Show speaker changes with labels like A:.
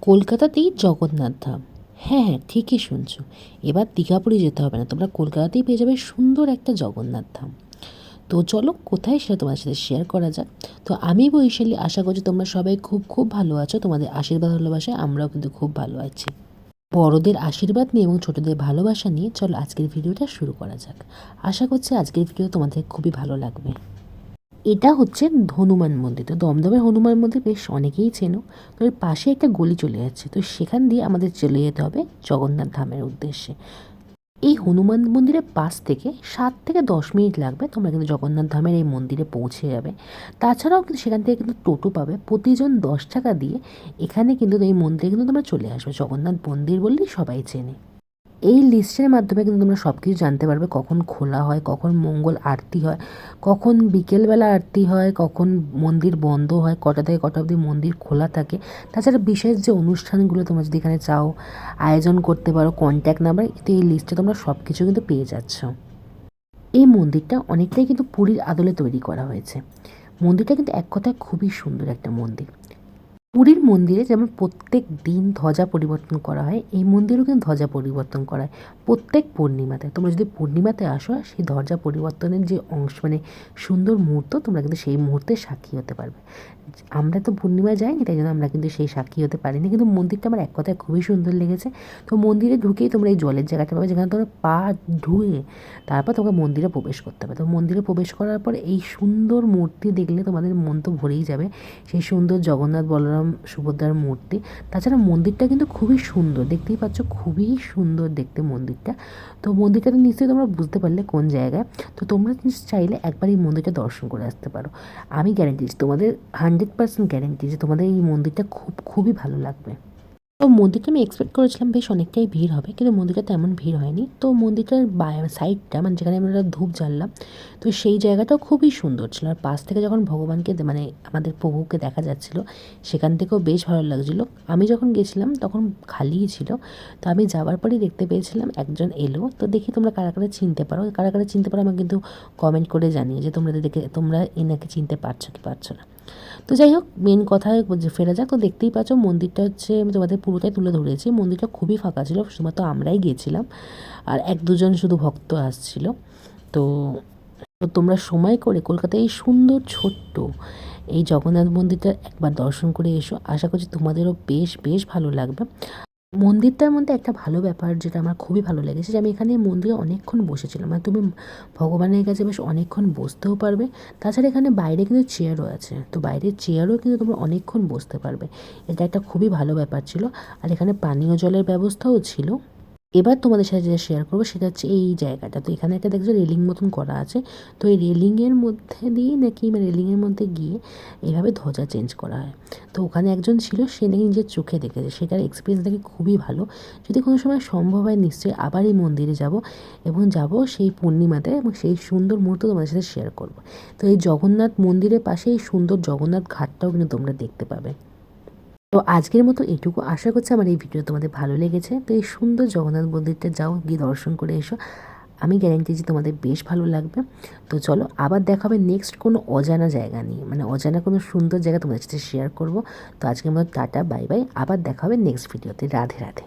A: কলকাতাতেই জগন্নাথ ধাম। হ্যাঁ হ্যাঁ, ঠিকই শুনছো। এবার দীঘাপুরি যেতে হবে না, তোমরা কলকাতাতেই পেয়ে যাবে সুন্দর একটা জগন্নাথ ধাম। তো চলো কোথায় সেটা তোমার সাথে শেয়ার করা যাক। তো আমি বৈশালী, আশা করছি তোমরা সবাই খুব খুব ভালো আছো। তোমাদের আশীর্বাদ ভালোবাসায় আমরাও কিন্তু খুব ভালো আছি। বড়দের আশীর্বাদ নিয়ে এবং ছোটদের ভালোবাসা নিয়ে চলো আজকের ভিডিওটা শুরু করা যাক। আশা করছি আজকের ভিডিও তোমাদের খুবই ভালো লাগবে। এটা হচ্ছে হনুমান মন্দির। তো দমদমের হনুমান মন্দির বেশ অনেকেই চেনো। তো এর পাশে একটা গলি চলে যাচ্ছে, তো সেখান দিয়ে আমাদের চলে যেতে হবে জগন্নাথ ধামের উদ্দেশ্যে। এই হনুমান মন্দিরের পাশ থেকে 7 থেকে 10 মিনিট লাগবে, তোমরা কিন্তু জগন্নাথ ধামের এই মন্দিরে পৌঁছে যাবে। তাছাড়াও কিন্তু সেখান থেকে কিন্তু টোটো পাবে, প্রতিজন 10 টাকা দিয়ে এখানে কিন্তু এই মন্দিরে কিন্তু তোমরা চলে আসবে। জগন্নাথ মন্দির বললেই সবাই চেনে। এই লিস্টের মাধ্যমে কিন্তু তোমরা সব কিছু জানতে পারবে, কখন খোলা হয়, কখন মঙ্গল আরতি হয়, কখন বিকেলবেলা আরতি হয়, কখন মন্দির বন্ধ হয়, কটা থেকে কটা অবধি মন্দির খোলা থাকে। তাছাড়া বিশেষ যে অনুষ্ঠানগুলো তোমরা যদি এখানে চাও আয়োজন করতে পারো, কন্ট্যাক্ট নাম্বার, তো এই লিস্টে তোমরা সব কিছু কিন্তু পেয়ে যাচ্ছ। এই মন্দিরটা অনেকটাই কিন্তু পুরীর আদলে তৈরি করা হয়েছে। মন্দিরটা কিন্তু এক কথায় খুবই সুন্দর একটা মন্দির। পুরীর মন্দিরে যেমন প্রত্যেক দিন ধ্বজা পরিবর্তন করা হয়, এই মন্দিরেও কিন্তু ধ্বজা পরিবর্তন করা হয় প্রত্যেক পূর্ণিমাতে। তোমরা যদি পূর্ণিমাতে আসো, সেই ধ্বজা পরিবর্তনের যে অংশ মানে সুন্দর মুহূর্ত, তোমরা কিন্তু সেই মুহূর্তে সাক্ষী হতে পারবে। আমরা তো পূর্ণিমায় যাইনি, তাই জন্য আমরা কিন্তু সেই সাক্ষী হতে পারিনি, কিন্তু মন্দিরটা আমার এক কথায় খুবই সুন্দর লেগেছে। তো মন্দিরে ঢুকেই তোমরা এই জলের জায়গাটা পাবে, যেখানে তোমরা পা ধুয়ে তারপর তোমাকে মন্দিরে প্রবেশ করতে হবে। তো মন্দিরে প্রবেশ করার পর এই সুন্দর মূর্তি দেখলে তোমাদের মন তো ভরেই যাবে। সেই সুন্দর জগন্নাথ বলরাম সুভদ্রার মূর্তি। তাছাড়া মন্দিরটা কিন্তু খুবই সুন্দর, দেখতেই পাচ্ছ খুবই সুন্দর দেখতে মন্দিরটা। তো মন্দিরটাতে নিশ্চয়ই তোমরা বুঝতে পারলে কোন জায়গায়। তো তোমরা চাইলে একবার এই মন্দিরটা দর্শন করে আসতে পারো। আমি গ্যারেন্টি দিচ্ছি, তোমাদের 100% গ্যারেন্টি যে তোমাদের এই মন্দিরটা খুবই ভালো লাগবে। তো মন্দিরটা আমি এক্সপেক্ট করেছিলাম বেশ অনেকটাই ভিড় হবে, কিন্তু মন্দিরটা তেমন ভিড় হয়নি। তো মন্দিরটার সাইডটা মানে যেখানে আমরা ধূপ জ্বাললাম, তো সেই জায়গাটাও খুবই সুন্দর ছিল। আর পাশ থেকে যখন ভগবানকে মানে আমাদের প্রভুকে দেখা যাচ্ছিল, সেখান থেকেও বেশ ভালো লাগছিলো। আমি যখন গেছিলাম তখন খালিই ছিল। তো আমি যাওয়ার পরেই দেখতে পেয়েছিলাম একজন এলো। তো দেখি তোমরা কারা কারা চিনতে পারো, কারা কারা চিনতে পারো আমাকে কিন্তু কমেন্ট করে জানিয়ে যে তোমরা এনাকে চিনতে পারছো কি পারছো না। তো যাই হোক, মেন কথায় ফেরা যাক। তো দেখতেই পাচ্ছ মন্দিরটা হচ্ছে, আমি তোমাদের পুরোটাই তুলে ধরেছি। মন্দিরটা খুবই ফাঁকা ছিল, শুধুমাত্র আমরাই গিয়েছিলাম আর 1-2 জন শুধু ভক্ত আসছিল। তো তোমরা সময় করে কলকাতায় এই সুন্দর ছোট্ট এই জগন্নাথ মন্দিরটা একবার দর্শন করে এসো। আশা করছি তোমাদেরও বেশ বেশ ভালো লাগবে। মন্দিরটার মধ্যে একটা ভালো ব্যাপার যেটা আমার খুবই ভালো লেগেছে, যে আমি এখানে মন্দিরে অনেকক্ষণ বসেছিলাম। মানে তুমি ভগবানের কাছে বেশ অনেকক্ষণ বসতেও পারবে। তাছাড়া এখানে বাইরে কিন্তু চেয়ারও আছে, তো বাইরের চেয়ারও কিন্তু তোমরা অনেকক্ষণ বসতে পারবে। এটা একটা খুবই ভালো ব্যাপার ছিল। আর এখানে পানীয় জলের ব্যবস্থাও ছিল। এবার তোমাদের সাথে যেটা শেয়ার করবো সেটা হচ্ছে এই জায়গাটা। তো এখানে একটা দেখছো রেলিং মতন করা আছে। তো এই রেলিংয়ের মধ্যে দিয়ে নাকি মানে রেলিংয়ের মধ্যে গিয়ে এইভাবে ধ্বজা চেঞ্জ করা হয়। তো ওখানে একজন ছিল, সে নাকি নিজের চোখে দেখেছে, সেটার এক্সপিরিয়েন্স নাকি খুবই ভালো। যদি কোনো সময় সম্ভব হয় নিশ্চয়ই আবার এই মন্দিরে যাব, এবং যাব সেই পূর্ণিমাতে, এবং সেই সুন্দর মুহূর্ত তোমাদের সাথে শেয়ার করব। তো এই জগন্নাথ মন্দিরের পাশে এই সুন্দর জগন্নাথ ঘাটটাও কিন্তু তোমরা দেখতে পাবে। তো আজকের মতো এটুকু। আশা করছি আমার এই ভিডিও তোমাদের ভালো লেগেছে। তো এই সুন্দর জগন্নাথ মন্দিরটা যাও, গিয়ে দর্শন করে এসো। আমি গ্যারেন্টি যে তোমাদের বেশ ভালো লাগবে। তো চলো আবার দেখা হবে নেক্সট কোনো অজানা জায়গা নিয়ে, মানে অজানা কোনো সুন্দর জায়গা তোমাদের সাথে শেয়ার করব। তো আজকের মতো টাটা, বাই বাই। আবার দেখা হবে নেক্সট ভিডিওতে। রাধে রাধে।